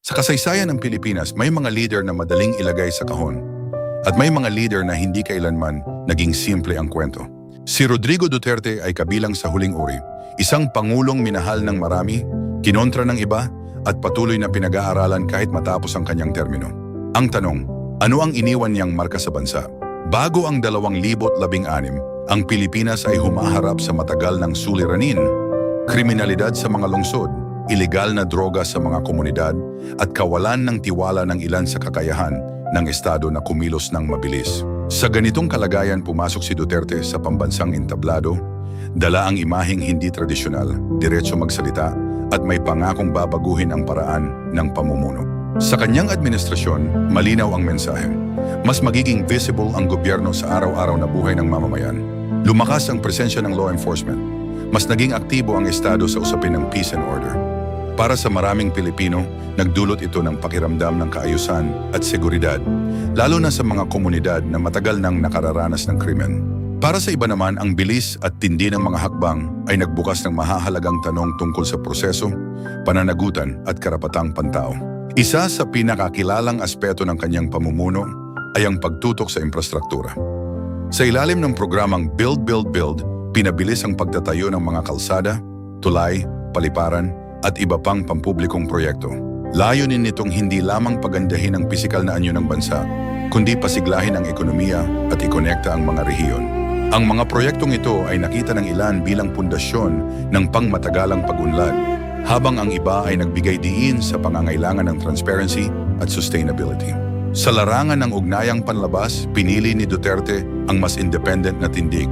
Sa kasaysayan ng Pilipinas, may mga leader na madaling ilagay sa kahon. At may mga leader na hindi kailanman naging simple ang kwento. Si Rodrigo Duterte ay kabilang sa huling uri. Isang pangulong minahal ng marami, kinontra ng iba, at patuloy na pinag-aaralan kahit matapos ang kanyang termino. Ang tanong, ano ang iniwan niyang marka sa bansa? Bago ang 2016, ang Pilipinas ay humaharap sa matagal ng suliranin, kriminalidad sa mga lungsod, ilegal na droga sa mga komunidad, at kawalan ng tiwala ng ilan sa kakayahan ng Estado na kumilos ng mabilis. Sa ganitong kalagayan, pumasok si Duterte sa pambansang entablado, dala ang imaheng hindi tradisyonal, diretso magsalita, at may pangakong babaguhin ang paraan ng pamumuno. Sa kanyang administrasyon, malinaw ang mensahe. Mas magiging visible ang gobyerno sa araw-araw na buhay ng mamamayan. Lumakas ang presensya ng law enforcement. Mas naging aktibo ang Estado sa usapin ng peace and order. Para sa maraming Pilipino, nagdulot ito ng pakiramdam ng kaayusan at seguridad, lalo na sa mga komunidad na matagal nang nakararanas ng krimen. Para sa iba naman, ang bilis at tindi ng mga hakbang ay nagbukas ng mahahalagang tanong tungkol sa proseso, pananagutan at karapatang pantao. Isa sa pinakakilalang aspeto ng kanyang pamumuno ay ang pagtutok sa infrastruktura. Sa ilalim ng programang Build, Build, Build, pinabilis ang pagtatayo ng mga kalsada, tulay, paliparan, at iba pang pampublikong proyekto. Layunin nitong hindi lamang pagandahin ang pisikal na anyo ng bansa, kundi pasiglahin ang ekonomiya at ikonekta ang mga rehiyon. Ang mga proyektong ito ay nakita ng ilan bilang pundasyon ng pangmatagalang pag-unlad, habang ang iba ay nagbigay diin sa pangangailangan ng transparency at sustainability. Sa larangan ng ugnayang panlabas, pinili ni Duterte ang mas independent na tindig.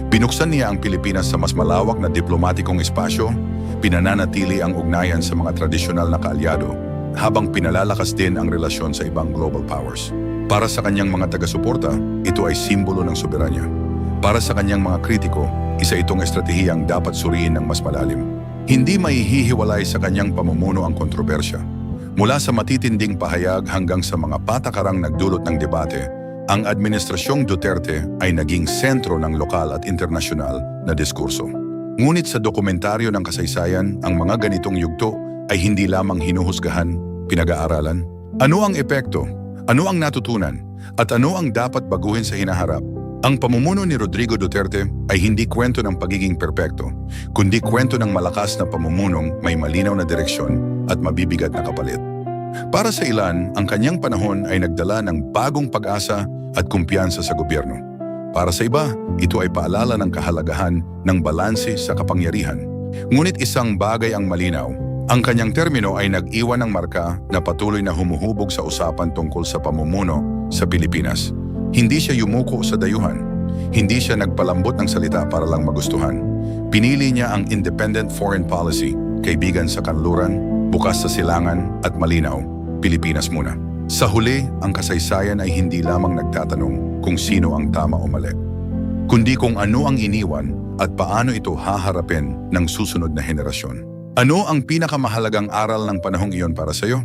Binuksan niya ang Pilipinas sa mas malawak na diplomatikong espasyo, pinananatili ang ugnayan sa mga tradisyonal na kaalyado, habang pinalalakas din ang relasyon sa ibang global powers. Para sa kanyang mga taga-suporta, ito ay simbolo ng soberanya. Para sa kanyang mga kritiko, isa itong estratehiyang dapat suriin ng mas malalim. Hindi maihihiwalay sa kanyang pamumuno ang kontrobersya. Mula sa matitinding pahayag hanggang sa mga patakarang nagdulot ng debate, ang Administrasyong Duterte ay naging sentro ng lokal at internasyonal na diskurso. Ngunit sa dokumentaryo ng kasaysayan, ang mga ganitong yugto ay hindi lamang hinuhusgahan, pinag-aaralan. Ano ang epekto? Ano ang natutunan? At ano ang dapat baguhin sa hinaharap? Ang pamumuno ni Rodrigo Duterte ay hindi kwento ng pagiging perpekto, kundi kwento ng malakas na pamumunong may malinaw na direksyon at mabibigat na kapalit. Para sa ilan, ang kanyang panahon ay nagdala ng bagong pag-asa at kumpiyansa sa gobyerno. Para sa iba, ito ay paalala ng kahalagahan ng balanse sa kapangyarihan. Ngunit isang bagay ang malinaw, ang kanyang termino ay nag-iwan ng marka na patuloy na humuhubog sa usapan tungkol sa pamumuno sa Pilipinas. Hindi siya yumuko sa dayuhan. Hindi siya nagpalambot ng salita para lang magustuhan. Pinili niya ang independent foreign policy, kaibigan sa kanluran, bukas sa silangan at malinaw, Pilipinas muna. Sa huli, ang kasaysayan ay hindi lamang nagtatanong kung sino ang tama o mali, kundi kung ano ang iniwan at paano ito haharapin ng susunod na henerasyon. Ano ang pinakamahalagang aral ng panahong iyon para sa iyo?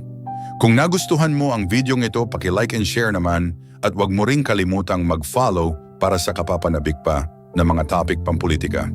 Kung nagustuhan mo ang videong ito, paki-like and share naman at huwag mo ring kalimutang mag-follow para sa kapapanabik pa ng mga topic pampolitika.